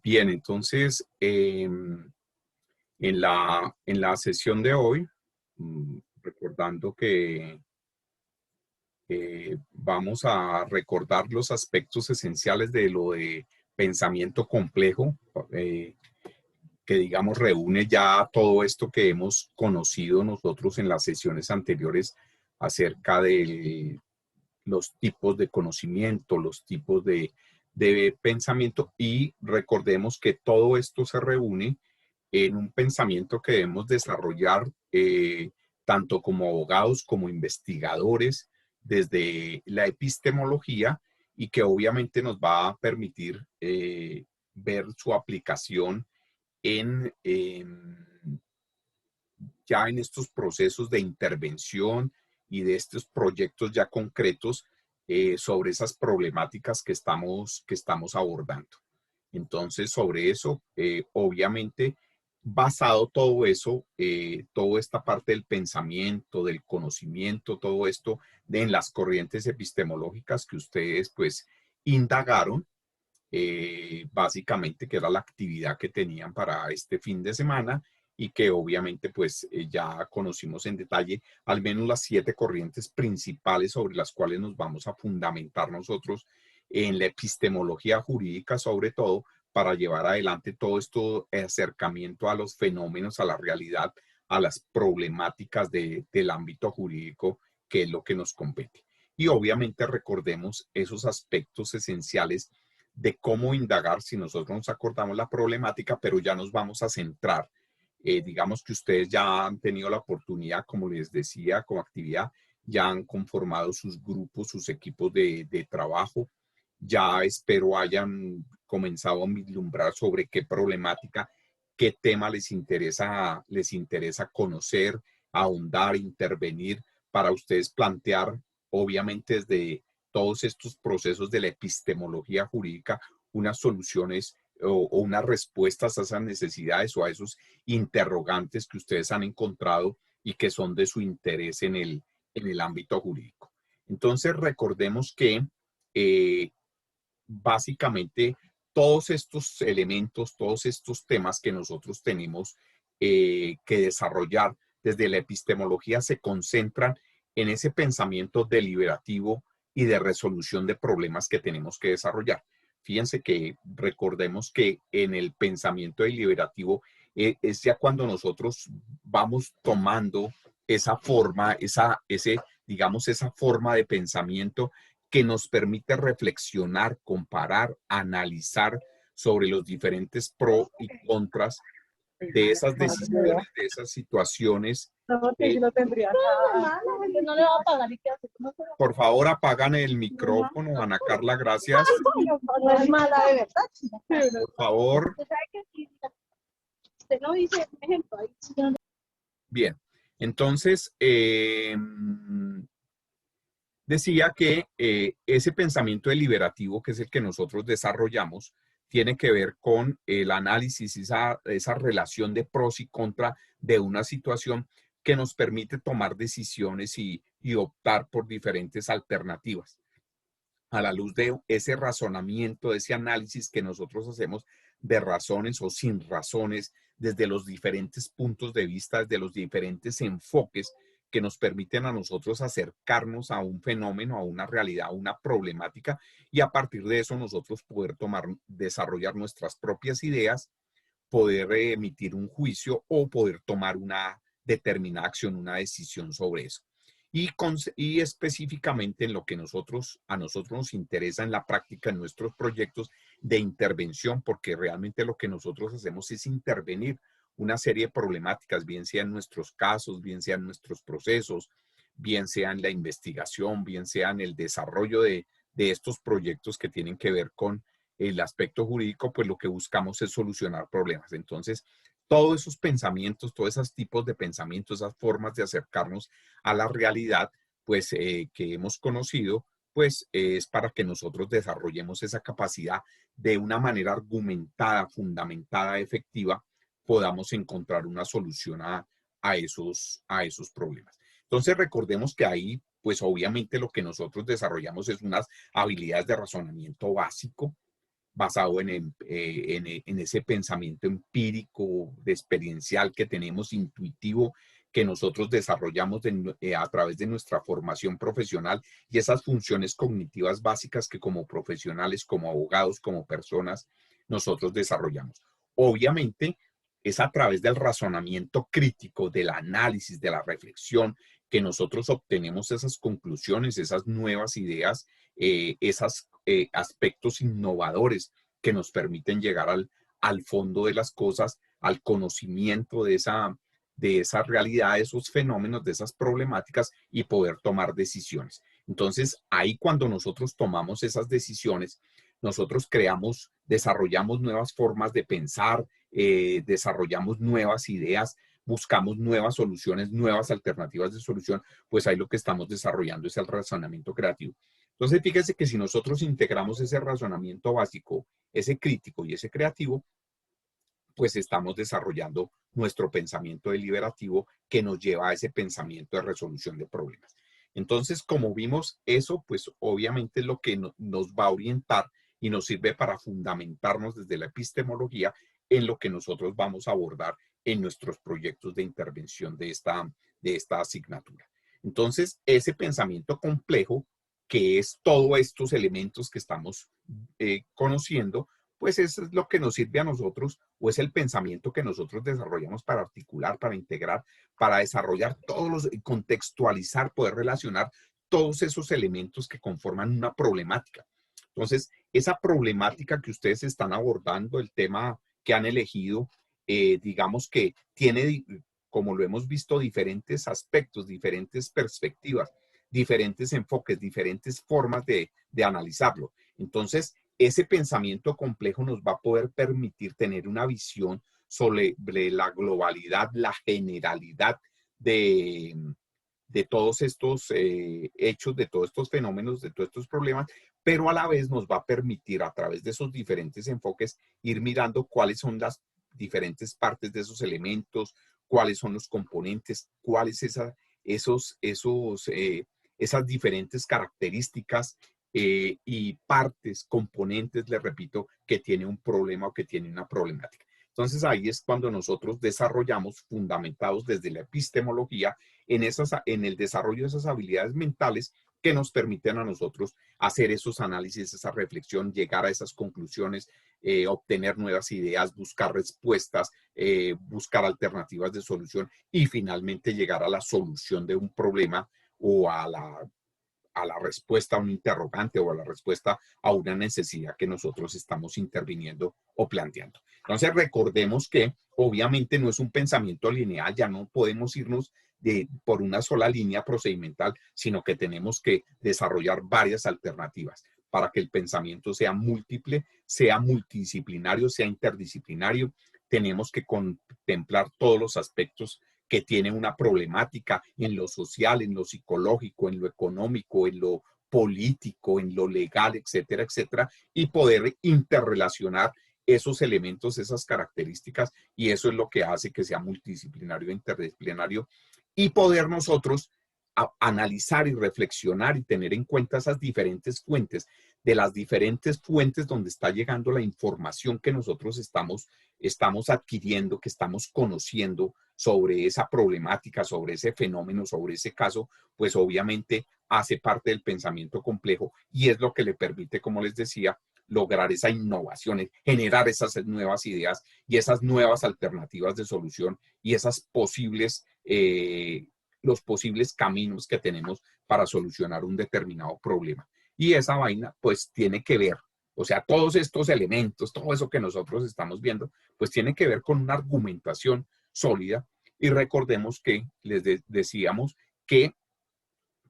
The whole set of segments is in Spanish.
Bien, entonces, en la sesión de hoy, recordando que vamos a recordar los aspectos esenciales de lo de pensamiento complejo, que digamos reúne ya todo esto que hemos conocido nosotros en las sesiones anteriores acerca de los tipos de conocimiento, los tipos de pensamiento, y recordemos que todo esto se reúne en un pensamiento que debemos desarrollar tanto como abogados como investigadores desde la epistemología, y que obviamente nos va a permitir ver su aplicación ya en estos procesos de intervención y de estos proyectos ya concretos sobre esas problemáticas que estamos abordando. Entonces, sobre eso, obviamente, basado todo eso, toda esta parte del pensamiento, del conocimiento, todo esto en las corrientes epistemológicas que ustedes pues indagaron, básicamente, que era la actividad que tenían para este fin de semana, y que obviamente pues ya conocimos en detalle al menos las 7 corrientes principales sobre las cuales nos vamos a fundamentar nosotros en la epistemología jurídica, sobre todo para llevar adelante todo esto acercamiento a los fenómenos, a la realidad, a las problemáticas del ámbito jurídico, que es lo que nos compete. Y obviamente recordemos esos aspectos esenciales de cómo indagar si nosotros nos acordamos la problemática, pero ya nos vamos a centrar. Digamos que ustedes ya han tenido la oportunidad, como les decía, como actividad, ya han conformado sus grupos, sus equipos de trabajo, ya espero hayan comenzado a vislumbrar sobre qué problemática, qué tema les interesa conocer, ahondar, intervenir, para ustedes plantear, obviamente desde todos estos procesos de la epistemología jurídica, unas soluciones o unas respuestas a esas necesidades o a esos interrogantes que ustedes han encontrado y que son de su interés en el ámbito jurídico. Entonces, recordemos que básicamente todos estos elementos, todos estos temas que nosotros tenemos que desarrollar desde la epistemología se concentran en ese pensamiento deliberativo y de resolución de problemas que tenemos que desarrollar. Fíjense que recordemos que en el pensamiento deliberativo es ya cuando nosotros vamos tomando esa forma, digamos, esa forma de pensamiento que nos permite reflexionar, comparar, analizar sobre los diferentes pros y contras de esas decisiones, de esas situaciones. Por favor, apagan el micrófono, Ana Carla, gracias. Por favor. Bien, entonces, decía que ese pensamiento deliberativo, que es el que nosotros desarrollamos, tiene que ver con el análisis, esa relación de pros y contra de una situación que nos permite tomar decisiones y optar por diferentes alternativas. A la luz de ese razonamiento, de ese análisis que nosotros hacemos de razones o sin razones, desde los diferentes puntos de vista, desde los diferentes enfoques que nos permiten a nosotros acercarnos a un fenómeno, a una realidad, a una problemática, y a partir de eso nosotros poder desarrollar nuestras propias ideas, poder emitir un juicio o poder tomar una determinada acción, una decisión sobre eso. Y específicamente en lo que a nosotros nos interesa en la práctica, en nuestros proyectos de intervención, porque realmente lo que nosotros hacemos es intervenir una serie de problemáticas, bien sea en nuestros casos, bien sea en nuestros procesos, bien sea en la investigación, bien sea en el desarrollo de estos proyectos que tienen que ver con el aspecto jurídico, pues lo que buscamos es solucionar problemas. Entonces, todos esos pensamientos, todos esos tipos de pensamientos, esas formas de acercarnos a la realidad, pues que hemos conocido, pues es para que nosotros desarrollemos esa capacidad de una manera argumentada, fundamentada, efectiva, podamos encontrar una solución a esos problemas. Entonces recordemos que ahí, pues obviamente lo que nosotros desarrollamos es unas habilidades de razonamiento básico, basado en ese pensamiento empírico, experiencial que tenemos, intuitivo, que nosotros desarrollamos a través de nuestra formación profesional y esas funciones cognitivas básicas que como profesionales, como abogados, como personas, nosotros desarrollamos. Obviamente, es a través del razonamiento crítico, del análisis, de la reflexión, que nosotros obtenemos esas conclusiones, esas nuevas ideas, esos aspectos innovadores que nos permiten llegar al fondo de las cosas, al conocimiento de esa realidad, de esos fenómenos, de esas problemáticas y poder tomar decisiones. Entonces, ahí cuando nosotros tomamos esas decisiones, nosotros creamos, desarrollamos nuevas formas de pensar, desarrollamos nuevas ideas, buscamos nuevas soluciones, nuevas alternativas de solución, pues ahí lo que estamos desarrollando es el razonamiento creativo. Entonces, fíjese que si nosotros integramos ese razonamiento básico, ese crítico y ese creativo, pues estamos desarrollando nuestro pensamiento deliberativo que nos lleva a ese pensamiento de resolución de problemas. Entonces, como vimos eso, pues obviamente es lo que nos va a orientar y nos sirve para fundamentarnos desde la epistemología en lo que nosotros vamos a abordar en nuestros proyectos de intervención de esta asignatura. Entonces, ese pensamiento complejo, que es todos estos elementos que estamos conociendo, pues eso es lo que nos sirve a nosotros o es el pensamiento que nosotros desarrollamos para articular, para integrar, para desarrollar todos los, contextualizar, poder relacionar todos esos elementos que conforman una problemática. Entonces, esa problemática que ustedes están abordando, el tema que han elegido, digamos que tiene, como lo hemos visto, diferentes aspectos, diferentes perspectivas, diferentes enfoques, diferentes formas de analizarlo. Entonces, ese pensamiento complejo nos va a poder permitir tener una visión sobre la globalidad, la generalidad de todos estos hechos, de todos estos fenómenos, de todos estos problemas, pero a la vez nos va a permitir a través de esos diferentes enfoques ir mirando cuáles son las diferentes partes de esos elementos, cuáles son los componentes, cuáles esas diferentes características y partes, componentes, les repito, que tiene un problema o que tiene una problemática. Entonces ahí es cuando nosotros desarrollamos, fundamentados desde la epistemología, en el desarrollo de esas habilidades mentales que nos permiten a nosotros hacer esos análisis, esa reflexión, llegar a esas conclusiones, obtener nuevas ideas, buscar respuestas, buscar alternativas de solución y finalmente llegar a la solución de un problema o a la respuesta a un interrogante o a la respuesta a una necesidad que nosotros estamos interviniendo o planteando. Entonces recordemos que obviamente no es un pensamiento lineal, ya no podemos irnos por una sola línea procedimental, sino que tenemos que desarrollar varias alternativas para que el pensamiento sea múltiple, sea multidisciplinario, sea interdisciplinario. Tenemos que contemplar todos los aspectos que tiene una problemática en lo social, en lo psicológico, en lo económico, en lo político, en lo legal, etcétera, etcétera, y poder interrelacionar esos elementos, esas características, y eso es lo que hace que sea multidisciplinario e interdisciplinario, y poder nosotros analizar y reflexionar y tener en cuenta esas diferentes fuentes, de las diferentes fuentes donde está llegando la información que nosotros estamos adquiriendo, que estamos conociendo sobre esa problemática, sobre ese fenómeno, sobre ese caso, pues obviamente hace parte del pensamiento complejo y es lo que le permite, como les decía, lograr esa innovación, generar esas nuevas ideas y esas nuevas alternativas de solución y esas los posibles caminos que tenemos para solucionar un determinado problema. Y esa vaina, pues, tiene que ver, o sea, todos estos elementos, todo eso que nosotros estamos viendo, pues tiene que ver con una argumentación sólida. Y recordemos que decíamos que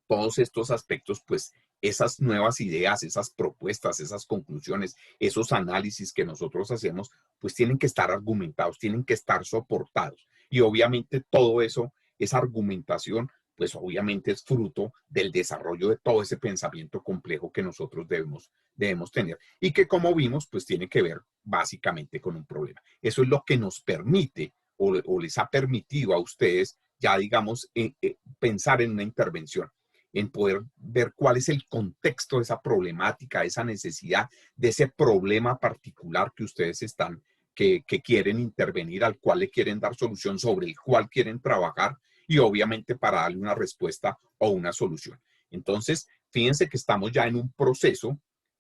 todos estos aspectos, pues esas nuevas ideas, esas propuestas, esas conclusiones, esos análisis que nosotros hacemos, pues tienen que estar argumentados, tienen que estar soportados. Y obviamente todo eso, esa argumentación, pues obviamente es fruto del desarrollo de todo ese pensamiento complejo que nosotros debemos tener y que como vimos, pues tiene que ver básicamente con un problema. Eso es lo que nos permite o les ha permitido a ustedes ya, digamos, pensar en una intervención. en poder ver cuál es el contexto de esa problemática, esa necesidad, de ese problema particular que ustedes están, que quieren intervenir, al cual le quieren dar solución, sobre el cual quieren trabajar y obviamente para darle una respuesta o una solución. Entonces, fíjense que estamos ya en un proceso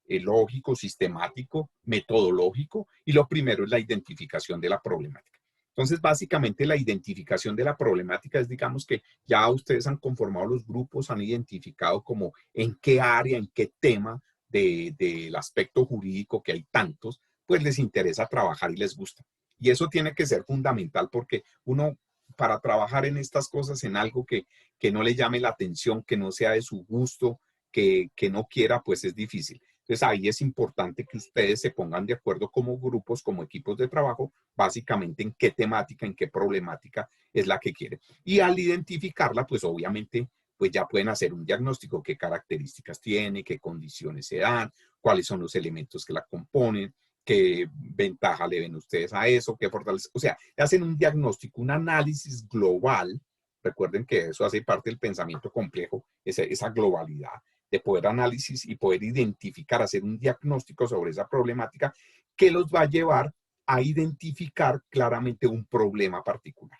lógico, sistemático, metodológico, y lo primero es la identificación de la problemática. Entonces, básicamente la identificación de la problemática es, digamos, que ya ustedes han conformado los grupos, han identificado como en qué área, en qué tema del aspecto jurídico, que hay tantos, pues les interesa trabajar y les gusta. Y eso tiene que ser fundamental, porque uno, para trabajar en estas cosas, en algo que no le llame la atención, que no sea de su gusto, que no quiera, pues es difícil. Entonces ahí es importante que ustedes se pongan de acuerdo como grupos, como equipos de trabajo, básicamente en qué temática, en qué problemática es la que quieren. Y al identificarla, pues obviamente, pues ya pueden hacer un diagnóstico, qué características tiene, qué condiciones se dan, cuáles son los elementos que la componen, qué ventaja le ven ustedes a eso, qué fortaleza. O sea, hacen un diagnóstico, un análisis global. Recuerden que eso hace parte del pensamiento complejo, esa globalidad de poder análisis y poder identificar, hacer un diagnóstico sobre esa problemática que los va a llevar a identificar claramente un problema particular.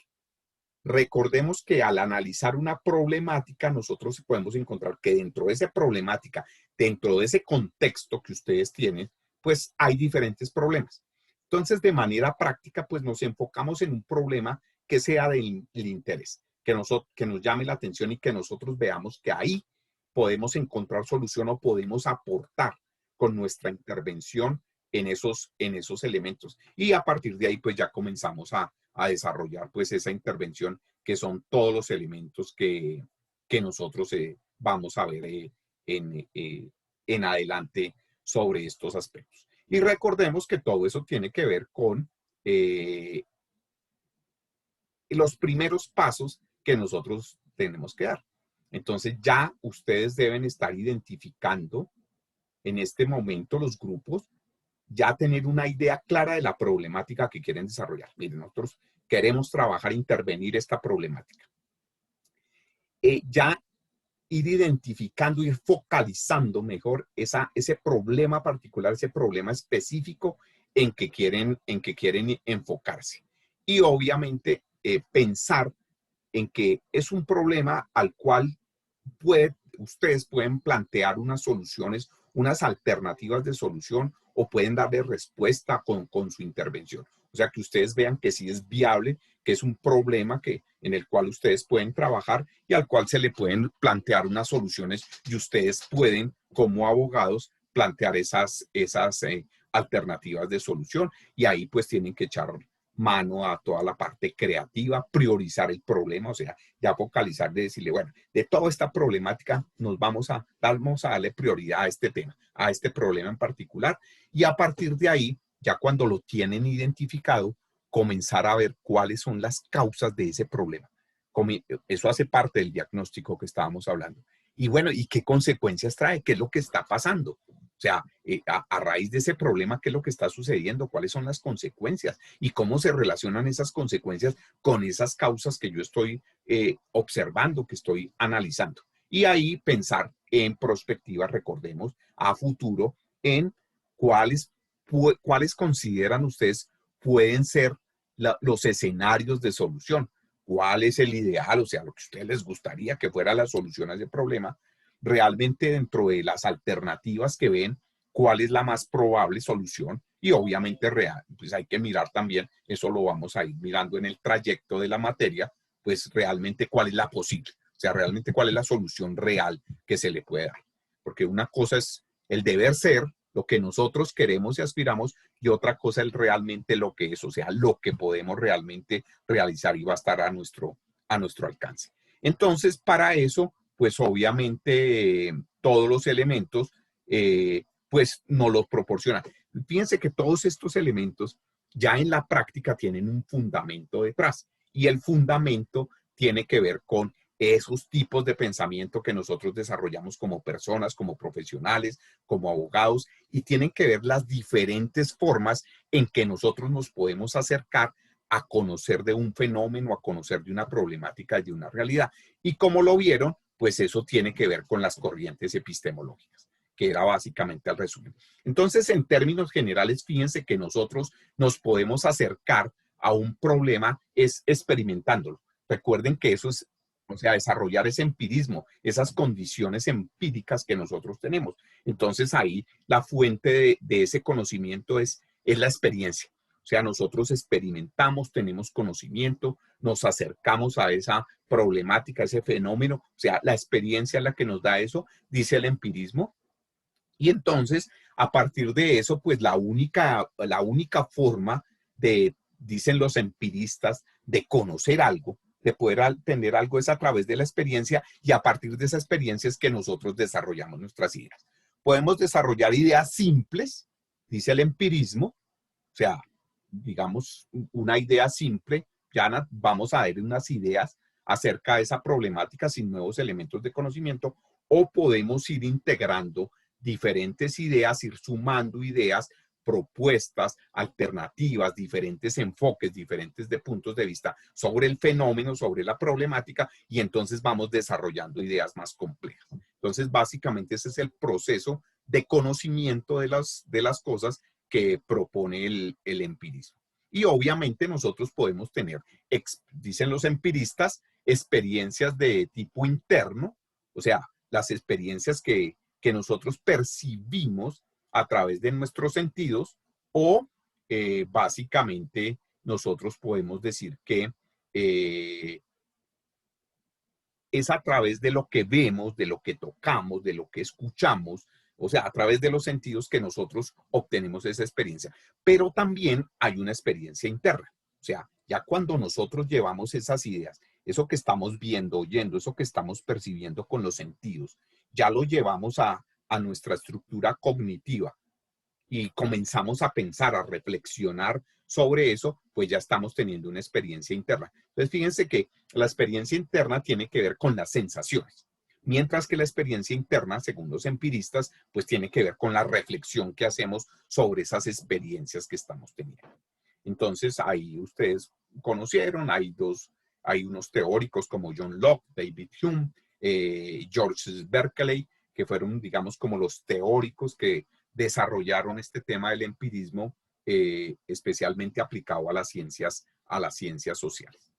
Recordemos que al analizar una problemática, nosotros podemos encontrar que dentro de esa problemática, dentro de ese contexto que ustedes tienen, pues hay diferentes problemas. Entonces, de manera práctica, pues nos enfocamos en un problema que sea del interés, que nos llame la atención y que nosotros veamos que ahí podemos encontrar solución o podemos aportar con nuestra intervención en esos elementos. Y a partir de ahí, pues ya comenzamos a desarrollar pues esa intervención, que son todos los elementos que nosotros vamos a ver en adelante sobre estos aspectos. Y recordemos que todo eso tiene que ver con los primeros pasos que nosotros tenemos que dar. Entonces ya ustedes deben estar identificando en este momento los grupos, ya tener una idea clara de la problemática que quieren desarrollar. Miren, nosotros queremos trabajar, intervenir esta problemática. Ya ir identificando, ir focalizando mejor ese problema particular, ese problema específico en que quieren enfocarse. Y obviamente pensar en que es un problema al cual ustedes pueden plantear unas soluciones, unas alternativas de solución, o pueden darle respuesta con su intervención. O sea, que ustedes vean que sí es viable, que es un problema en el cual ustedes pueden trabajar y al cual se le pueden plantear unas soluciones, y ustedes pueden, como abogados, plantear esas alternativas de solución, y ahí pues tienen que echar mano a toda la parte creativa, priorizar el problema, o sea, ya focalizar, de decirle, bueno, de toda esta problemática vamos a darle prioridad a este tema, a este problema en particular, y a partir de ahí, ya cuando lo tienen identificado, comenzar a ver cuáles son las causas de ese problema. Eso hace parte del diagnóstico que estábamos hablando. Y bueno, ¿y qué consecuencias trae? ¿Qué es lo que está pasando? O sea, a raíz de ese problema, ¿qué es lo que está sucediendo? ¿Cuáles son las consecuencias? ¿Y cómo se relacionan esas consecuencias con esas causas que yo estoy observando, que estoy analizando? Y ahí pensar en perspectiva, recordemos, a futuro, en cuáles consideran ustedes pueden ser los escenarios de solución. ¿Cuál es el ideal? O sea, lo que a ustedes les gustaría que fuera la solución a ese problema. Realmente, dentro de las alternativas que ven, cuál es la más probable solución, y obviamente real, pues hay que mirar también, eso lo vamos a ir mirando en el trayecto de la materia, pues realmente cuál es la posible, o sea, realmente cuál es la solución real que se le puede dar. Porque una cosa es el deber ser, lo que nosotros queremos y aspiramos, y otra cosa es realmente lo que es, o sea, lo que podemos realmente realizar y va a estar a nuestro alcance. Entonces, para eso, pues obviamente todos los elementos, pues nos los proporcionan. Fíjense que todos estos elementos ya en la práctica tienen un fundamento detrás, y el fundamento tiene que ver con esos tipos de pensamiento que nosotros desarrollamos como personas, como profesionales, como abogados, y tienen que ver las diferentes formas en que nosotros nos podemos acercar a conocer de un fenómeno, a conocer de una problemática, de una realidad. Y como lo vieron, pues eso tiene que ver con las corrientes epistemológicas, que era básicamente el resumen. Entonces, en términos generales, fíjense que nosotros nos podemos acercar a un problema es experimentándolo. Recuerden que eso es, o sea, desarrollar ese empirismo, esas condiciones empíricas que nosotros tenemos. Entonces, ahí la fuente de ese conocimiento es la experiencia. O sea, nosotros experimentamos, tenemos conocimiento, nos acercamos a esa problemática, a ese fenómeno. O sea, la experiencia es la que nos da eso, dice el empirismo. Y entonces, a partir de eso, pues la única forma de, dicen los empiristas, de conocer algo, de poder tener algo es a través de la experiencia y a partir de esa experiencia es que nosotros desarrollamos nuestras ideas. Podemos desarrollar ideas simples, dice el empirismo, o sea, digamos, una idea simple, ya vamos a ver unas ideas acerca de esa problemática sin nuevos elementos de conocimiento, o podemos ir integrando diferentes ideas, ir sumando ideas, propuestas, alternativas, diferentes enfoques, diferentes de puntos de vista sobre el fenómeno, sobre la problemática, y entonces vamos desarrollando ideas más complejas. Entonces, básicamente ese es el proceso de conocimiento de las cosas que propone el empirismo. Y obviamente nosotros podemos tener, dicen los empiristas, experiencias de tipo interno, o sea, las experiencias que nosotros percibimos a través de nuestros sentidos, o básicamente nosotros podemos decir que es a través de lo que vemos, de lo que tocamos, de lo que escuchamos, o sea, a través de los sentidos que nosotros obtenemos esa experiencia. Pero también hay una experiencia interna. O sea, ya cuando nosotros llevamos esas ideas, eso que estamos viendo, oyendo, eso que estamos percibiendo con los sentidos, ya lo llevamos a nuestra estructura cognitiva y comenzamos a pensar, a reflexionar sobre eso, pues ya estamos teniendo una experiencia interna. Entonces, fíjense que la experiencia interna tiene que ver con las sensaciones, mientras que la experiencia interna, según los empiristas, pues tiene que ver con la reflexión que hacemos sobre esas experiencias que estamos teniendo. Entonces, ahí ustedes conocieron, hay unos teóricos como John Locke, David Hume, George Berkeley, que fueron, digamos, como los teóricos que desarrollaron este tema del empirismo, especialmente aplicado a las ciencias sociales.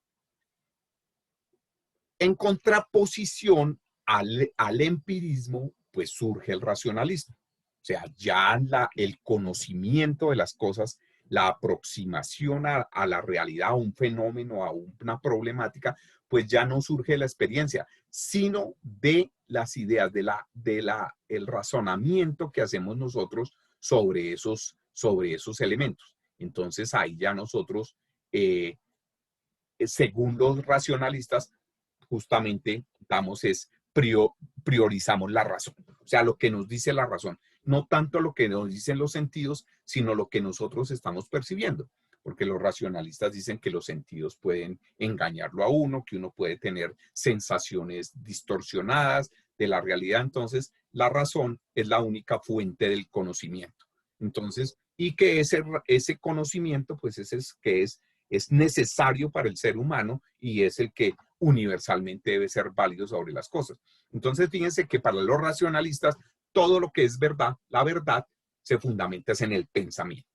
En contraposición al empirismo, pues surge el racionalismo. O sea, ya el conocimiento de las cosas, la aproximación a la realidad, a un fenómeno, a una problemática, pues ya no surge de la experiencia, sino de las ideas, el razonamiento que hacemos nosotros sobre esos elementos. Entonces ahí ya nosotros, según los racionalistas, justamente priorizamos la razón. O sea, lo que nos dice la razón. No tanto lo que nos dicen los sentidos, sino lo que nosotros estamos percibiendo. Porque los racionalistas dicen que los sentidos pueden engañarlo a uno, que uno puede tener sensaciones distorsionadas de la realidad. Entonces, la razón es la única fuente del conocimiento. Entonces, y que ese conocimiento, pues ese es necesario para el ser humano y es el que universalmente debe ser válido sobre las cosas. Entonces, fíjense que para los racionalistas, todo lo que es verdad, la verdad, se fundamenta en el pensamiento.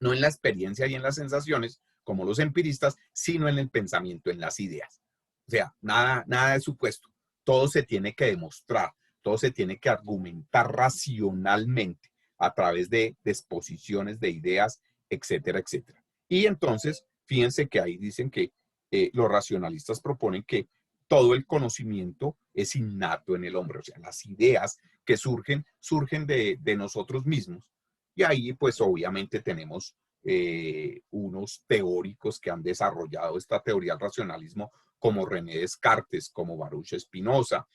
No en la experiencia y en las sensaciones, como los empiristas, sino en el pensamiento, en las ideas. O sea, nada de supuesto. Todo se tiene que demostrar, todo se tiene que argumentar racionalmente a través de exposiciones de ideas, etcétera, etcétera. Y entonces, fíjense que ahí dicen que los racionalistas proponen que todo el conocimiento es innato en el hombre, o sea, las ideas que surgen de nosotros mismos. Y ahí, pues, obviamente tenemos unos teóricos que han desarrollado esta teoría del racionalismo, como René Descartes, como Baruch Spinoza,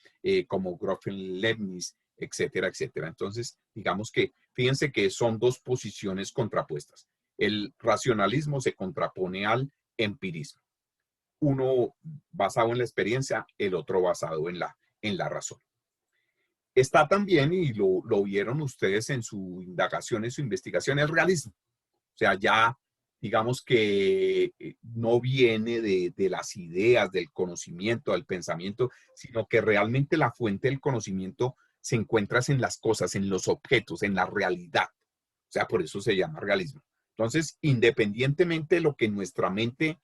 como Gottfried Leibniz, etcétera, etcétera. Entonces, digamos que, fíjense que son dos posiciones contrapuestas. El racionalismo se contrapone al empirismo. Uno basado en la experiencia, el otro basado en la razón. Está también, y lo vieron ustedes en su indagación, en su investigación, el realismo. O sea, ya digamos que no viene de las ideas, del conocimiento, del pensamiento, sino que realmente la fuente del conocimiento se encuentra en las cosas, en los objetos, en la realidad. O sea, por eso se llama realismo. Entonces, independientemente de lo que nuestra mente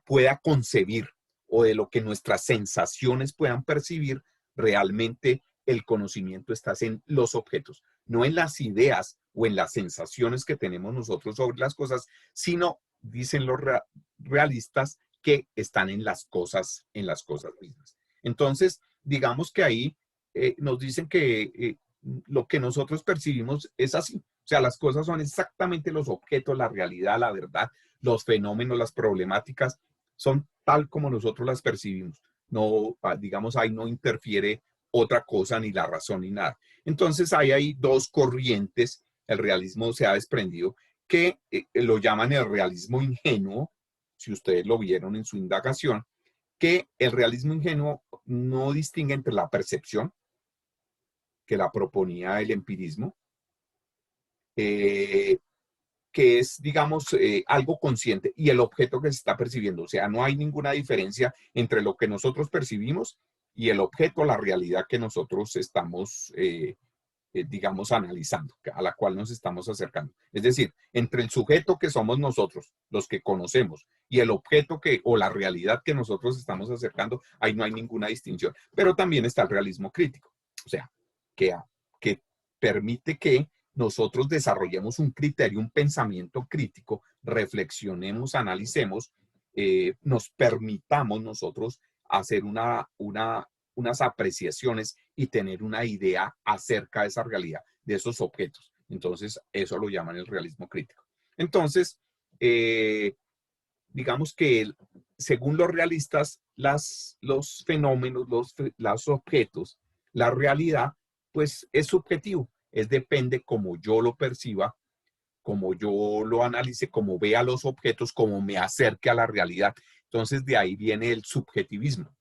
pueda concebir o de lo que nuestras sensaciones puedan percibir, realmente el conocimiento está en los objetos, no en las ideas o en las sensaciones que tenemos nosotros sobre las cosas, sino, dicen los realistas, que están en las cosas mismas. Entonces, digamos que ahí nos dicen que lo que nosotros percibimos es así. O sea, las cosas son exactamente los objetos, la realidad, la verdad, los fenómenos, las problemáticas, son tal como nosotros las percibimos. No, digamos, ahí no interfiere otra cosa, ni la razón, ni nada. Entonces, hay dos corrientes. El realismo se ha desprendido, que lo llaman el realismo ingenuo, si ustedes lo vieron en su indagación, que el realismo ingenuo no distingue entre la percepción, que la proponía el empirismo, eh, que es, digamos, algo consciente y el objeto que se está percibiendo. O sea, no hay ninguna diferencia entre lo que nosotros percibimos y el objeto, la realidad que nosotros estamos, digamos, analizando, a la cual nos estamos acercando. Es decir, entre el sujeto que somos nosotros, los que conocemos, y el objeto que, o la realidad que nosotros estamos acercando, ahí no hay ninguna distinción. Pero también está el realismo crítico. O sea, que, que permite que nosotros desarrollemos un criterio, un pensamiento crítico, reflexionemos, analicemos, nos permitamos nosotros hacer unas apreciaciones y tener una idea acerca de esa realidad, de esos objetos. Entonces, eso lo llaman el realismo crítico. Entonces, digamos que según los realistas, los fenómenos, los objetos, la realidad, pues es subjetivo, es depende como yo lo perciba, como yo lo analice, como vea los objetos, como me acerque a la realidad. Entonces de ahí viene el subjetivismo,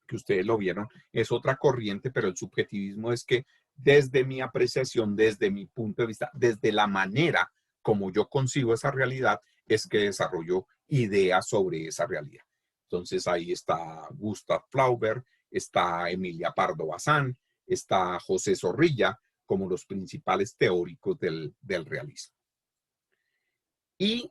que ustedes lo vieron, es otra corriente, pero el subjetivismo es que desde mi apreciación, desde mi punto de vista, desde la manera como yo concibo esa realidad, es que desarrollo ideas sobre esa realidad. Entonces ahí está Gustav Flaubert, está Emilia Pardo Bazán, está José Zorrilla como los principales teóricos del realismo. Y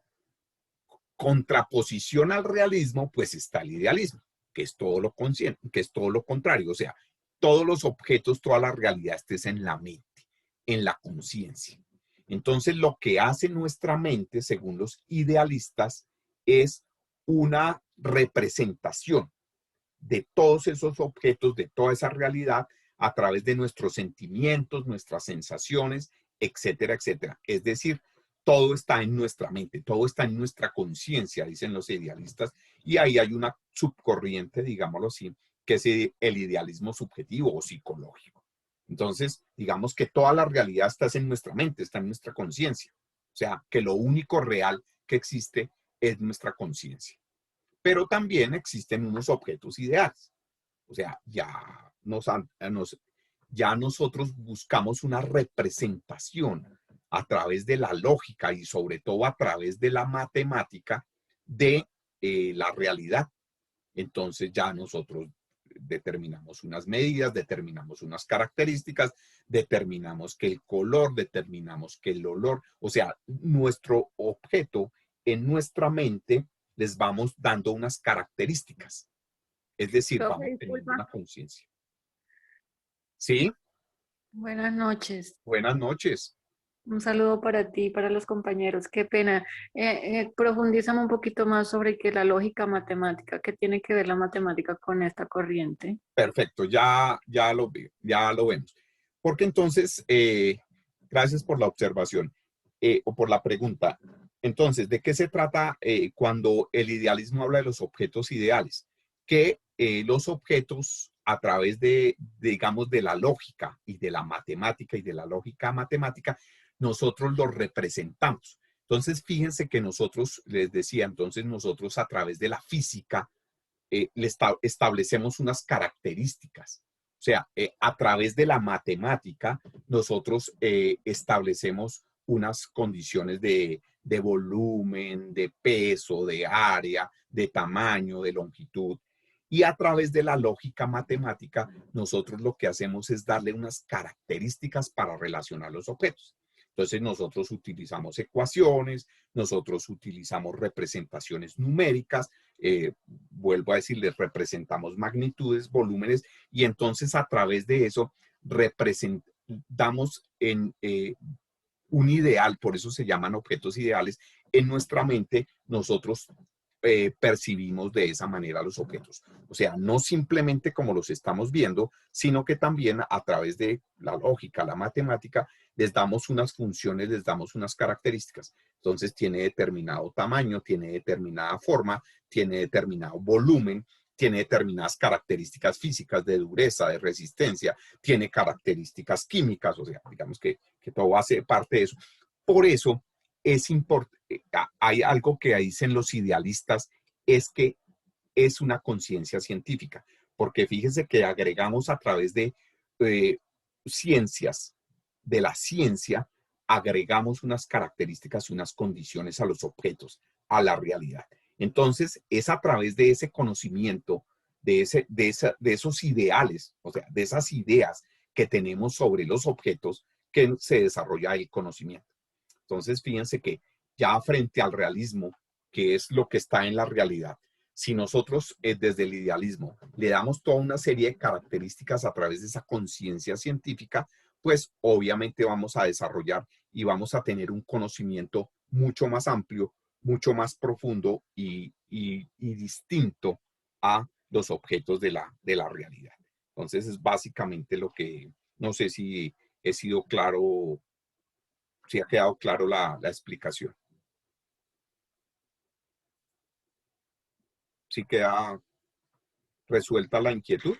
contraposición al realismo, pues está el idealismo, que es todo lo consciente, que es todo lo contrario. O sea, todos los objetos, toda la realidad estés en la mente, en la conciencia. Entonces, lo que hace nuestra mente, según los idealistas, es una representación de todos esos objetos, de toda esa realidad, a través de nuestros sentimientos, nuestras sensaciones, etcétera, etcétera. Es decir, todo está en nuestra mente, todo está en nuestra conciencia, dicen los idealistas, y ahí hay una subcorriente, digámoslo así, que es el idealismo subjetivo o psicológico. Entonces, digamos que toda la realidad está en nuestra mente, está en nuestra conciencia. O sea, que lo único real que existe es nuestra conciencia. Pero también existen unos objetos ideales. O sea, ya nosotros buscamos una representación a través de la lógica y sobre todo a través de la matemática de la realidad. Entonces ya nosotros determinamos unas medidas, determinamos unas características, determinamos que el color, determinamos que el olor, o sea, nuestro objeto en nuestra mente les vamos dando unas características. Es decir, Profe, vamos teniendo una disculpa. conciencia. ¿Sí? Buenas noches. Buenas noches. Un saludo para ti y para los compañeros. Qué pena. Profundízame un poquito más sobre qué la lógica matemática, qué tiene que ver la matemática con esta corriente. Perfecto, ya lo veo, ya lo vemos. Porque entonces, gracias por la observación o por la pregunta. Entonces, ¿de qué se trata cuando el idealismo habla de los objetos ideales? Que los objetos a través digamos, de la lógica y de la matemática y de la lógica matemática, nosotros los representamos. Entonces, fíjense que nosotros, les decía, entonces nosotros a través de la física, establecemos unas características. O sea, a través de la matemática, nosotros establecemos unas condiciones de volumen, de peso, de área, de tamaño, de longitud. Y a través de la lógica matemática, nosotros lo que hacemos es darle unas características para relacionar los objetos. Entonces nosotros utilizamos ecuaciones, nosotros utilizamos representaciones numéricas, vuelvo a decirles, representamos magnitudes, volúmenes, y entonces a través de eso damos en un ideal, por eso se llaman objetos ideales, en nuestra mente nosotros percibimos de esa manera los objetos. O sea, no simplemente como los estamos viendo, sino que también a través de la lógica, la matemática, les damos unas funciones, les damos unas características. Entonces tiene determinado tamaño, tiene determinada forma, tiene determinado volumen, tiene determinadas características físicas de dureza, de resistencia, tiene características químicas, o sea, digamos que todo hace parte de eso. Por eso es importante, hay algo que dicen los idealistas, es que es una conciencia científica, porque fíjense que agregamos a través de ciencias, de la ciencia, agregamos unas características y unas condiciones a los objetos, a la realidad. Entonces, es a través de ese conocimiento, de esos ideales, o sea, de esas ideas que tenemos sobre los objetos, que se desarrolla el conocimiento. Entonces, fíjense que ya frente al realismo, que es lo que está en la realidad, si nosotros desde el idealismo le damos toda una serie de características a través de esa conciencia científica, pues obviamente vamos a desarrollar y vamos a tener un conocimiento mucho más amplio, mucho más profundo y distinto a los objetos de la realidad. Entonces es básicamente lo que, no sé si he sido claro, si ha quedado claro la explicación. Si queda resuelta la inquietud.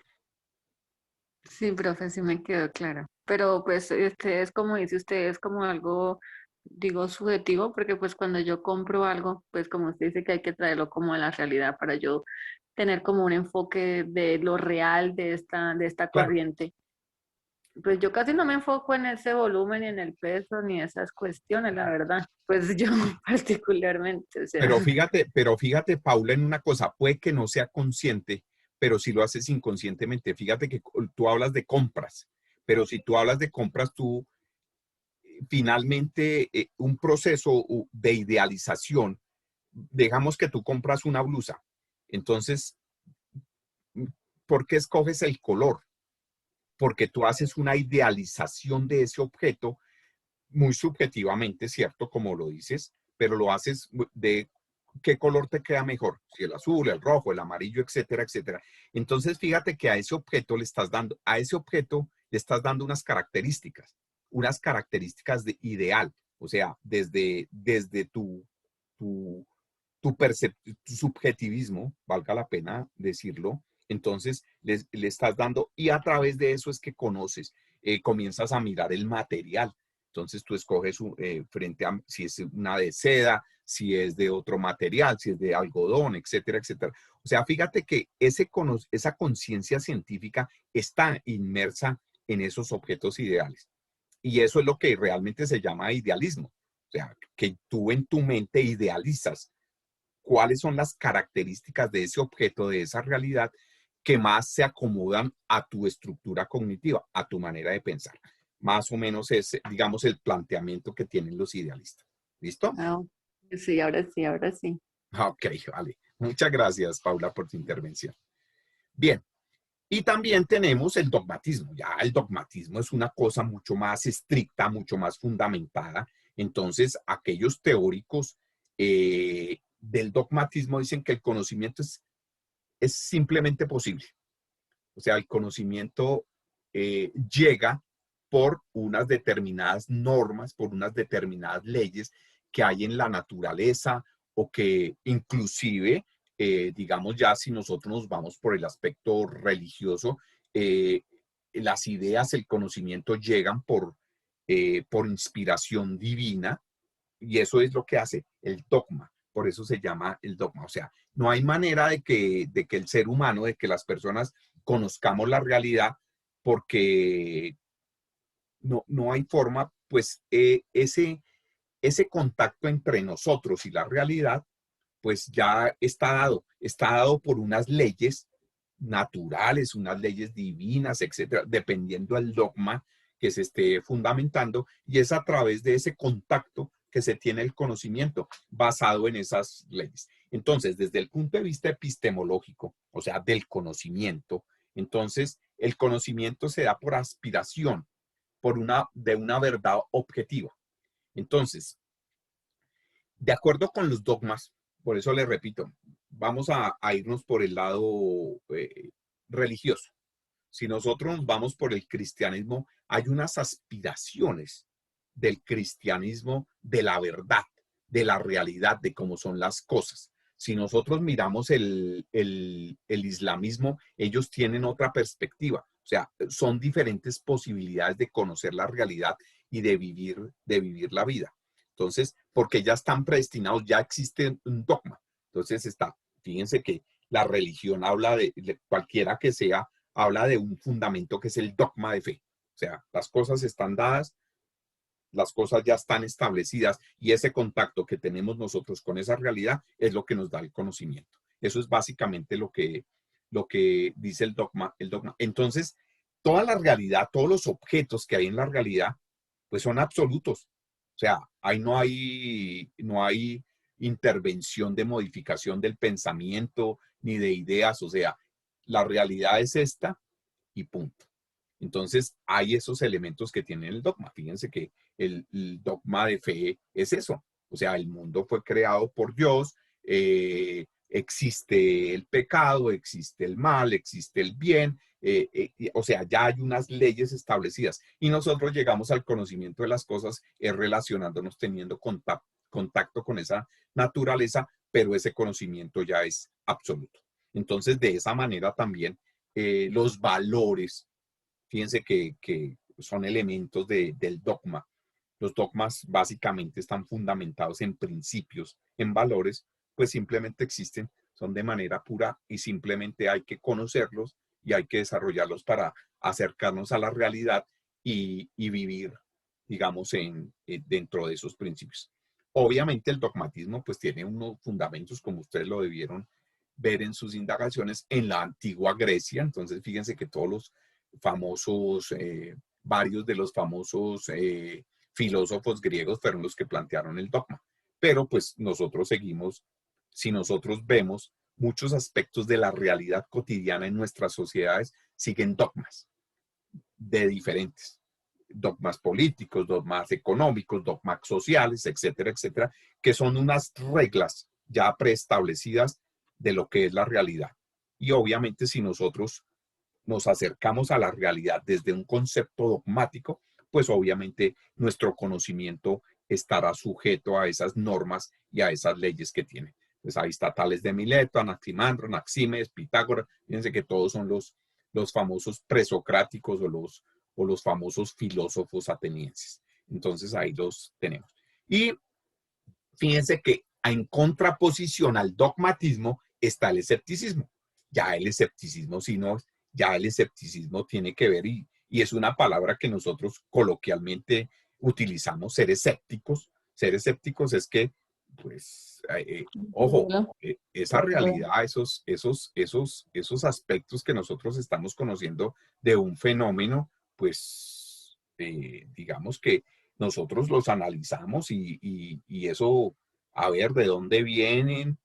Sí, profe, sí me quedó claro. Pero pues este es como dice usted, es como algo, digo, subjetivo, porque pues cuando yo compro algo, pues como usted dice que hay que traerlo como a la realidad para yo tener como un enfoque de lo real de esta Claro, corriente. Pues yo casi no me enfoco en ese volumen, ni en el peso, ni esas cuestiones, la verdad. Pues yo particularmente, o sea. pero fíjate, Paula, en una cosa, puede que no sea consciente, pero si lo haces inconscientemente. Fíjate que tú hablas de compras, pero si tú hablas de compras, tú finalmente un proceso de idealización, digamos que tú compras una blusa, entonces, ¿por qué escoges el color? Porque tú haces una idealización de ese objeto muy subjetivamente, ¿cierto? Como lo dices, pero lo haces de qué color te queda mejor, si el azul, el rojo, el amarillo, etcétera, etcétera. Entonces, fíjate que a ese objeto le estás dando, a ese objeto le estás dando unas características de ideal, o sea, desde tu, tu subjetivismo, valga la pena decirlo, entonces le estás dando y a través de eso es que conoces, comienzas a mirar el material. Entonces tú escoges frente a si es una de seda, si es de otro material, si es de algodón, etcétera, etcétera. O sea, fíjate que esa conciencia científica está inmersa en esos objetos ideales. Y eso es lo que realmente se llama idealismo. O sea, que tú en tu mente idealizas cuáles son las características de ese objeto, de esa realidad, que más se acomodan a tu estructura cognitiva, a tu manera de pensar. Más o menos es, digamos, el planteamiento que tienen los idealistas. ¿Listo? Ah, sí, ahora sí, ahora sí. Ok, vale. Muchas gracias, Paula, por tu intervención. Bien, y también tenemos el dogmatismo. Ya el dogmatismo es una cosa mucho más estricta, mucho más fundamentada. Entonces, aquellos teóricos del dogmatismo dicen que el conocimiento es simplemente posible. O sea, el conocimiento llega por unas determinadas normas, por unas determinadas leyes que hay en la naturaleza o que inclusive, digamos ya si nosotros nos vamos por el aspecto religioso, las ideas, el conocimiento llegan por inspiración divina y eso es lo que hace el dogma. Por eso se llama el dogma. O sea, no hay manera de que el ser humano, de que las personas conozcamos la realidad porque no hay forma, pues ese contacto entre nosotros y la realidad, pues ya está dado por unas leyes naturales, unas leyes divinas, etcétera, dependiendo del dogma que se esté fundamentando, y es a través de ese contacto que se tiene el conocimiento basado en esas leyes. Entonces, desde el punto de vista epistemológico, o sea, del conocimiento, entonces el conocimiento se da por aspiración, de una verdad objetiva. Entonces, de acuerdo con los dogmas, por eso le repito, vamos a irnos por el lado religioso. Si nosotros nos vamos por el cristianismo, hay unas aspiraciones del cristianismo de la verdad, de la realidad, de cómo son las cosas. Si nosotros miramos el islamismo, ellos tienen otra perspectiva. O sea, son diferentes posibilidades de conocer la realidad y de vivir la vida. Entonces, porque ya están predestinados, ya existe un dogma. Entonces fíjense que la religión habla de cualquiera que sea, habla de un fundamento que es el dogma de fe. O sea, las cosas están dadas, las cosas ya están establecidas y ese contacto que tenemos nosotros con esa realidad es lo que nos da el conocimiento. Eso es básicamente lo que dice el dogma, el dogma. Entonces, toda la realidad, todos los objetos que hay en la realidad, pues son absolutos. O sea, ahí no hay intervención de modificación del pensamiento ni de ideas. O sea, la realidad es esta y punto. Entonces, hay esos elementos que tiene el dogma. Fíjense que el dogma de fe es eso. O sea, el mundo fue creado por Dios, existe el pecado, existe el mal, existe el bien. O sea, ya hay unas leyes establecidas. Y nosotros llegamos al conocimiento de las cosas relacionándonos, teniendo contacto con esa naturaleza, pero ese conocimiento ya es absoluto. Entonces, de esa manera también los valores, fíjense que son elementos del dogma. Los dogmas básicamente están fundamentados en principios, en valores, pues simplemente existen, son de manera pura y simplemente hay que conocerlos y hay que desarrollarlos para acercarnos a la realidad y vivir, digamos, dentro de esos principios. Obviamente el dogmatismo pues tiene unos fundamentos, como ustedes lo debieron ver en sus indagaciones, en la antigua Grecia. Entonces fíjense que todos los famosos, varios de los famosos filósofos griegos fueron los que plantearon el dogma. Pero pues nosotros seguimos, si nosotros vemos muchos aspectos de la realidad cotidiana en nuestras sociedades, siguen dogmas de diferentes. Dogmas políticos, dogmas económicos, dogmas sociales, etcétera, etcétera, que son unas reglas ya preestablecidas de lo que es la realidad. Y obviamente si nosotros nos acercamos a la realidad desde un concepto dogmático, pues obviamente nuestro conocimiento estará sujeto a esas normas y a esas leyes que tiene. Pues ahí está Tales de Mileto, Anaximandro, Anaximenes, Pitágoras. Fíjense que todos son los famosos presocráticos o los famosos filósofos atenienses. Entonces ahí los tenemos. Y fíjense que en contraposición al dogmatismo está el escepticismo. Ya el escepticismo, si no, ya el escepticismo tiene que ver, y es una palabra que nosotros coloquialmente utilizamos, ser escépticos. Ser escépticos es que, pues, ojo, esa realidad, esos aspectos que nosotros estamos conociendo de un fenómeno, pues, digamos que nosotros los analizamos y eso, a ver de dónde vienen,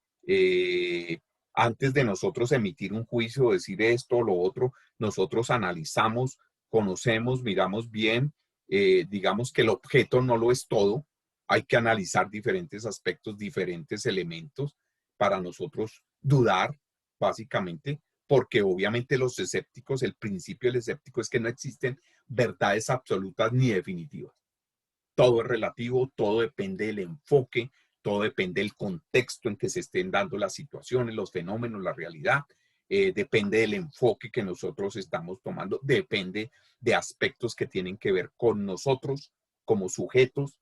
antes de nosotros emitir un juicio, decir esto o lo otro, nosotros analizamos, conocemos, miramos bien, digamos que el objeto no lo es todo, hay que analizar diferentes aspectos, diferentes elementos para nosotros dudar, básicamente, porque obviamente los escépticos, el principio del escéptico es que no existen verdades absolutas ni definitivas. Todo es relativo, todo depende del enfoque, todo depende del contexto en que se estén dando las situaciones, los fenómenos, la realidad. Depende del enfoque que nosotros estamos tomando, depende de aspectos que tienen que ver con nosotros como sujetos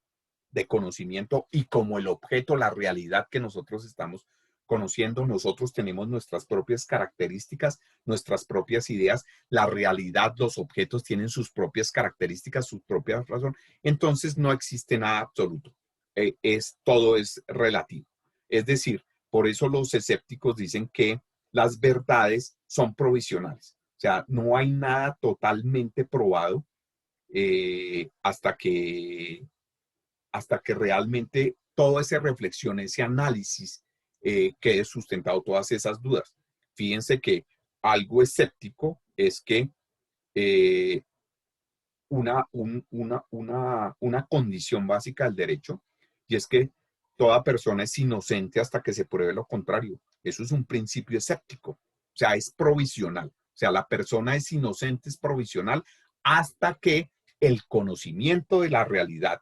de conocimiento y como el objeto, la realidad que nosotros estamos conociendo. Nosotros tenemos nuestras propias características, nuestras propias ideas, la realidad, los objetos tienen sus propias características, sus propias razones. Entonces no existe nada absoluto. todo es relativo. Es decir, por eso los escépticos dicen que las verdades son provisionales. O sea, no hay nada totalmente probado hasta que realmente toda esa reflexión, ese análisis quede sustentado todas esas dudas. Fíjense que algo escéptico es que eh, una condición básica del derecho, y es que toda persona es inocente hasta que se pruebe lo contrario. Eso es un principio escéptico, o sea, es provisional. O sea, la persona es inocente, es provisional, hasta que el conocimiento de la realidad,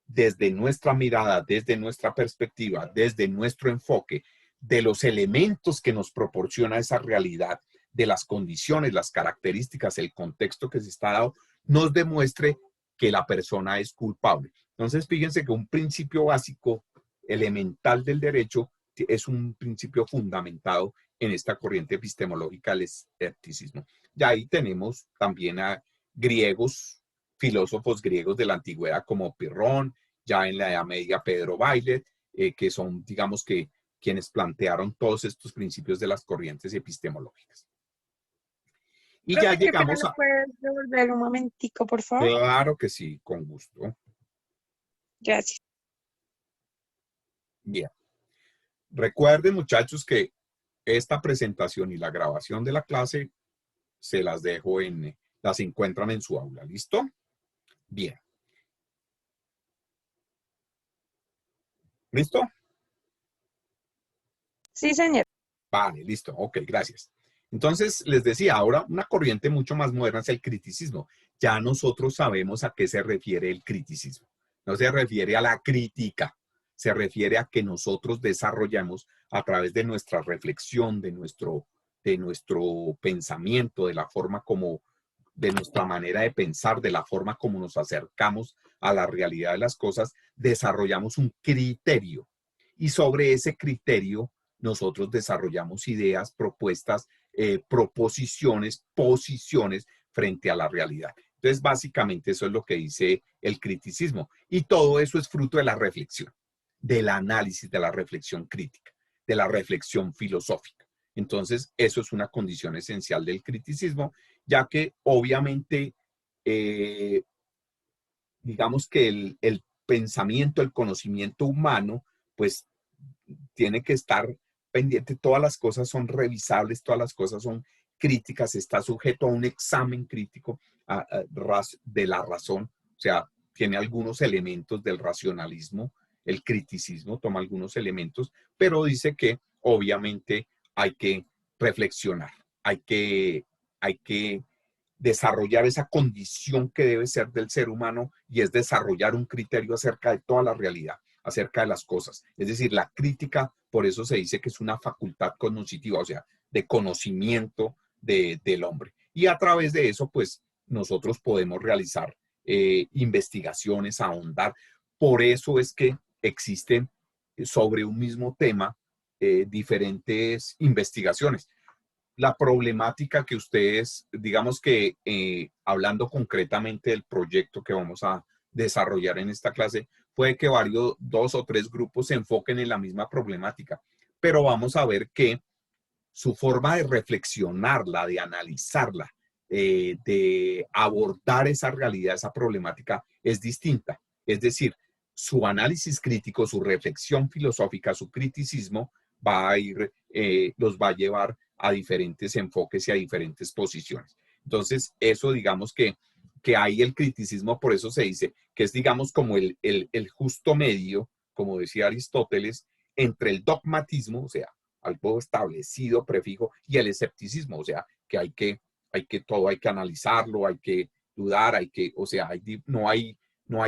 desde nuestra mirada, desde nuestra perspectiva, desde nuestro enfoque, de los elementos que nos proporciona esa realidad, de las condiciones, las características, el contexto que se está dado, nos demuestre que la persona es culpable. Entonces, fíjense que un principio básico, elemental del derecho, es un principio fundamentado en esta corriente epistemológica del escepticismo. Y ahí tenemos también a griegos, filósofos griegos de la antigüedad como Pirrón, ya en la Edad Media Pedro Baillet, que son, digamos que, quienes plantearon todos estos principios de las corrientes epistemológicas. Y ya Profe, qué pena, llegamos ¿lo a... puedes devolver un momentico, por favor? Claro que sí, con gusto. Gracias. Bien. Recuerden, muchachos, que esta presentación y la grabación de la clase se las dejo las encuentran en su aula. ¿Listo? Bien. ¿Listo? Sí, señor. Vale, listo. Ok, gracias. Entonces, les decía, ahora una corriente mucho más moderna es el criticismo. Ya nosotros sabemos a qué se refiere el criticismo. No se refiere a la crítica, se refiere a que nosotros desarrollamos a través de nuestra reflexión, de nuestro pensamiento, de la forma como, de nuestra manera de pensar, de la forma como nos acercamos a la realidad de las cosas, desarrollamos un criterio. Y sobre ese criterio nosotros desarrollamos ideas, propuestas, proposiciones, posiciones frente a la realidad. Entonces, básicamente eso es lo que dice el criticismo. Y todo eso es fruto de la reflexión, del análisis, de la reflexión crítica, de la reflexión filosófica. Entonces, eso es una condición esencial del criticismo, ya que obviamente, digamos que el pensamiento, el conocimiento humano, pues tiene que estar pendiente, todas las cosas son revisables, todas las cosas son críticas, está sujeto a un examen crítico de la razón, o sea, tiene algunos elementos del racionalismo, el criticismo toma algunos elementos, pero dice que obviamente hay que reflexionar, hay que desarrollar esa condición que debe ser del ser humano y es desarrollar un criterio acerca de toda la realidad, acerca de las cosas. Es decir, la crítica, por eso se dice que es una facultad cognitiva, o sea, de conocimiento del hombre. Y a través de eso, pues, nosotros podemos realizar investigaciones, ahondar. Por eso es que existen sobre un mismo tema diferentes investigaciones. La problemática que ustedes, digamos que hablando concretamente del proyecto que vamos a desarrollar en esta clase, puede que varios, 2 o 3 grupos se enfoquen en la misma problemática, pero vamos a ver que su forma de reflexionarla, de analizarla, de abordar esa realidad, esa problemática, es distinta. Es decir, su análisis crítico, su reflexión filosófica, su criticismo va a ir, los va a llevar a diferentes enfoques y a diferentes posiciones. Entonces, eso digamos que hay el criticismo, por eso se dice que es, digamos, como el justo medio, como decía Aristóteles, entre el dogmatismo, o sea, algo establecido, prefijo, y el escepticismo, o sea, que todo hay que analizarlo, hay que dudar, o sea, no hay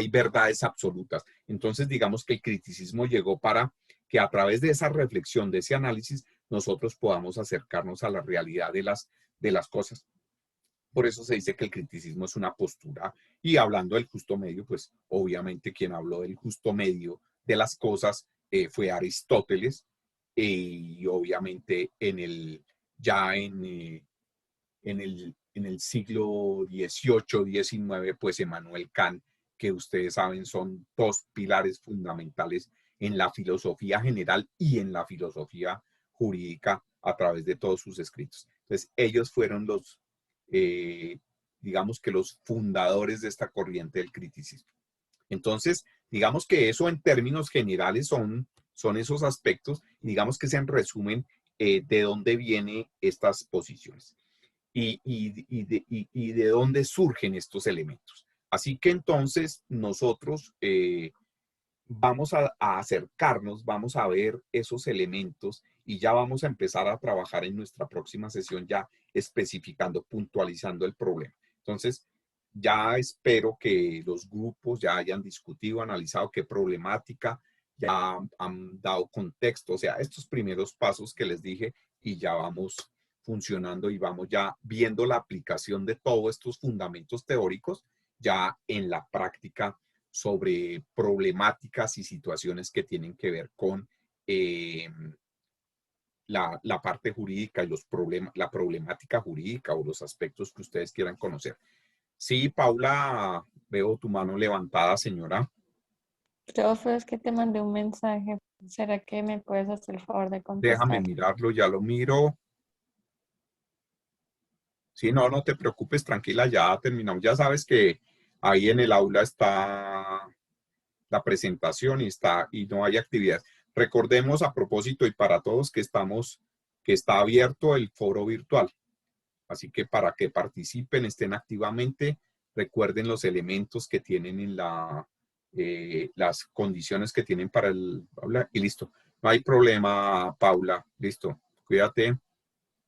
verdades absolutas. Entonces, digamos que el criticismo llegó para que a través de esa reflexión, de ese análisis, nosotros podamos acercarnos a la realidad de las cosas. Por eso se dice que el criticismo es una postura. Y hablando del justo medio, pues obviamente quien habló del justo medio de las cosas fue Aristóteles, y obviamente ya en el siglo XVIII, XIX, pues Emmanuel Kant que ustedes saben son dos pilares fundamentales en la filosofía general y en la filosofía jurídica a través de todos sus escritos. Entonces, ellos fueron los, digamos que los fundadores de esta corriente del criticismo. Entonces, digamos que eso en términos generales son esos aspectos, digamos que se en resumen de dónde vienen estas posiciones y de dónde surgen estos elementos. Así que entonces nosotros vamos a acercarnos, vamos a ver esos elementos y ya vamos a empezar a trabajar en nuestra próxima sesión ya especificando, puntualizando el problema. Entonces, ya espero que los grupos ya hayan discutido, analizado qué problemática, ya han dado contexto, o sea, estos primeros pasos que les dije y ya vamos funcionando y vamos ya viendo la aplicación de todos estos fundamentos teóricos ya en la práctica sobre problemáticas y situaciones que tienen que ver con la parte jurídica y la problemática jurídica o los aspectos que ustedes quieran conocer. Sí, Paula, veo tu mano levantada, señora. Profe, es que te mandé un mensaje. ¿Será que me puedes hacer el favor de Déjame contestar? mirarlo, ya lo miro. Sí, no, no te preocupes, tranquila, ya terminamos. Ya sabes que ahí en el aula está la presentación y no hay actividad. Recordemos a propósito y para todos que está abierto el foro virtual. Así que para que participen, estén activamente, recuerden los elementos que tienen en las condiciones que tienen para el aula y listo. No hay problema, Paula. Listo. Cuídate.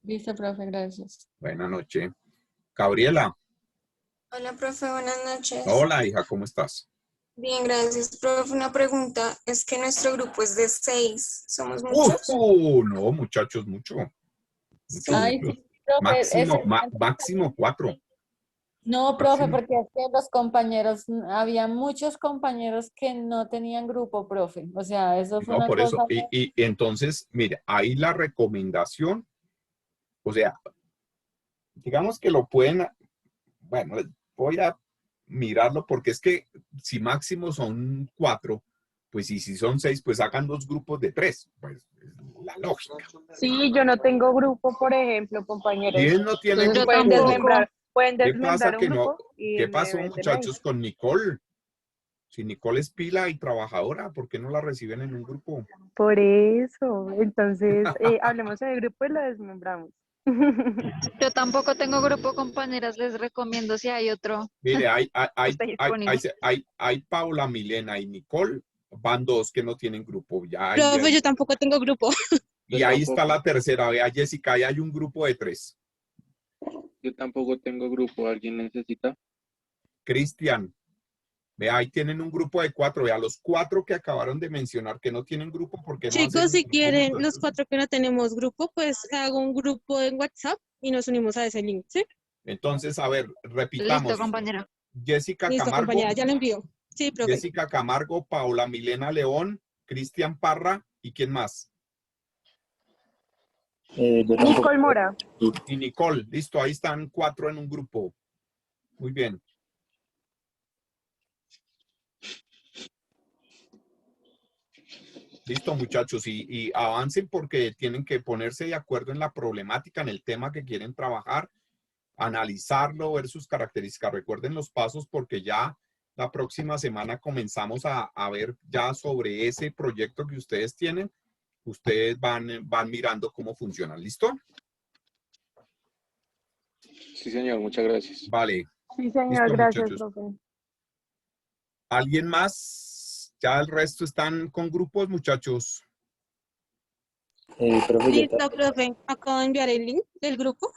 Listo, profe, gracias. Buenas noches. Gabriela. Hola, profe, buenas noches. Hola, hija, ¿cómo estás? Bien, gracias, profe. Una pregunta, es que nuestro grupo es de 6, ¿somos muchos? No, muchachos, mucho. Muchos, Sí. Ay, muchos. sí, profe, Máximo 4. no, profe, Máximo. porque es que los compañeros, había muchos compañeros que no tenían grupo, profe. O sea, eso fue No, una por cosa. eso. Y entonces, mire, ahí la recomendación, o sea, digamos que lo pueden, bueno, voy a mirarlo porque es que si máximo son 4, pues y si son 6, pues hagan 2 grupos de 3. Pues es la lógica. Sí, yo no tengo grupo, por ejemplo, compañeros. Si él no tiene Entonces Yo grupo, tampoco. pueden ¿qué pasa desmembrar un que no? grupo y ¿Qué me pasó, meten ahí. muchachos, con Nicole? Si Nicole es pila y trabajadora, ¿por qué no la reciben en un grupo? Por eso, entonces hablemos de grupo y lo desmembramos. Yo tampoco tengo grupo, compañeras. Les recomiendo si hay otro Mire, Está disponible. hay Paula, Milena y Nicole, van 2 que no tienen grupo. Profe, yo tampoco tengo grupo. Y ahí está la tercera, vea Jessica, ahí hay un grupo de 3. Yo tampoco tengo grupo, ¿alguien necesita? Cristian, vea, ahí tienen un grupo de 4, vea, los 4 que acabaron de mencionar que no tienen grupo, ¿por qué no hacen Chicos, un si grupo, quieren, los muchachos? 4 que no tenemos grupo, pues hago un grupo en WhatsApp y nos unimos a ese link, ¿sí? Entonces, a ver, Listo, repitamos. compañera. Jessica Listo, Camargo, compañera, ya lo envío. Sí, profe. Jessica Camargo, Paula Milena León, Cristian Parra, ¿y quién más? Yo tampoco. Nicole Mora. Y Nicole, listo, ahí están 4 en un grupo. Muy bien. Listo, muchachos, y avancen porque tienen que ponerse de acuerdo en la problemática, en el tema que quieren trabajar, analizarlo, ver sus características. Recuerden los pasos porque ya la próxima semana comenzamos a ver ya sobre ese proyecto que ustedes tienen. Ustedes van mirando cómo funciona. ¿Listo? Sí, señor, muchas gracias. Vale. Sí, señor, Listo, gracias, muchachos. profe. ¿Alguien más? Ya el resto están con grupos, muchachos. Profe, Listo, profe. Acabo de enviar el link del grupo.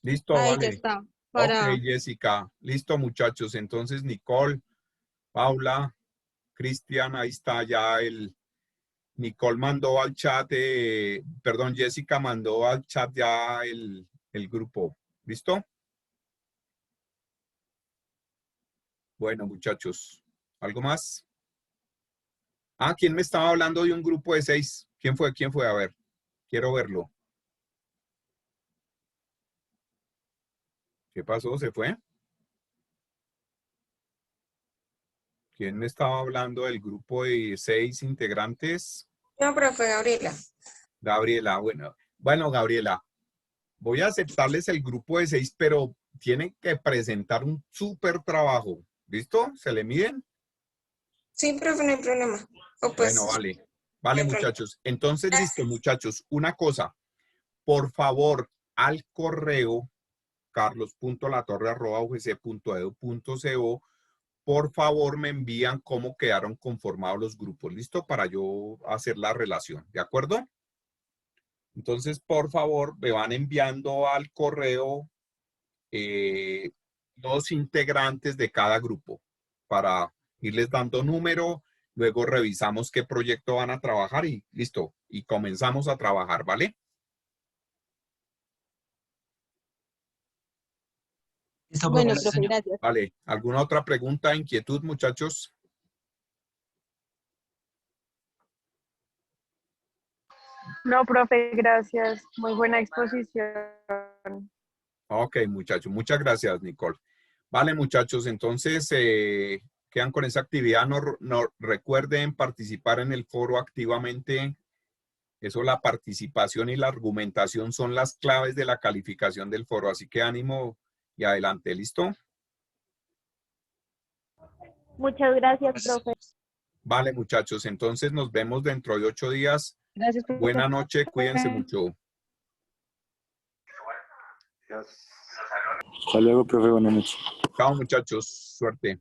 Listo, Ahí ya vale. está. Ok, Para... Jessica. Listo, muchachos. Entonces, Nicole, Paula, Cristian, ahí está ya el... Nicole mandó al chat, perdón, Jessica mandó al chat ya el grupo. ¿Listo? Bueno, muchachos. ¿Algo más? Ah, ¿quién me estaba hablando de un grupo de 6? ¿Quién fue? ¿Quién fue? A ver, quiero verlo. ¿Qué pasó? ¿Se fue? ¿Quién me estaba hablando del grupo de 6 integrantes? No, profe, Gabriela. Gabriela, bueno, Gabriela, voy a aceptarles el grupo de 6, pero tienen que presentar un súper trabajo. ¿Listo? ¿Se le miden? Sí, profe, no hay problema. O pues, Bueno, vale. no Vale, hay problema. muchachos. Entonces, listo, muchachos. Una cosa. Por favor, al correo carlos.latorre@ugc.edu.co, por favor, me envían cómo quedaron conformados los grupos. ¿Listo? Para yo hacer la relación. ¿De acuerdo? Entonces, por favor, me van enviando al correo los integrantes de cada grupo para irles dando número. Luego revisamos qué proyecto van a trabajar y listo. Y comenzamos a trabajar, ¿vale? Listo, Bueno, profe, profe, señor. gracias. Vale. ¿Alguna otra pregunta, inquietud, muchachos? No, profe, gracias. Muy buena exposición. Ok, muchachos. Muchas gracias, Nicole. Vale, muchachos. Entonces, quedan con esa actividad. No recuerden participar en el foro activamente. Eso, la participación y la argumentación son las claves de la calificación del foro. Así que ánimo y adelante. ¿Listo? Muchas gracias, profe. Vale, muchachos. Entonces nos vemos dentro de 8 días. Gracias, profe. Buena noche. Cuídense mucho. Hasta luego, profe, buenas noches. Chao, muchachos. Suerte.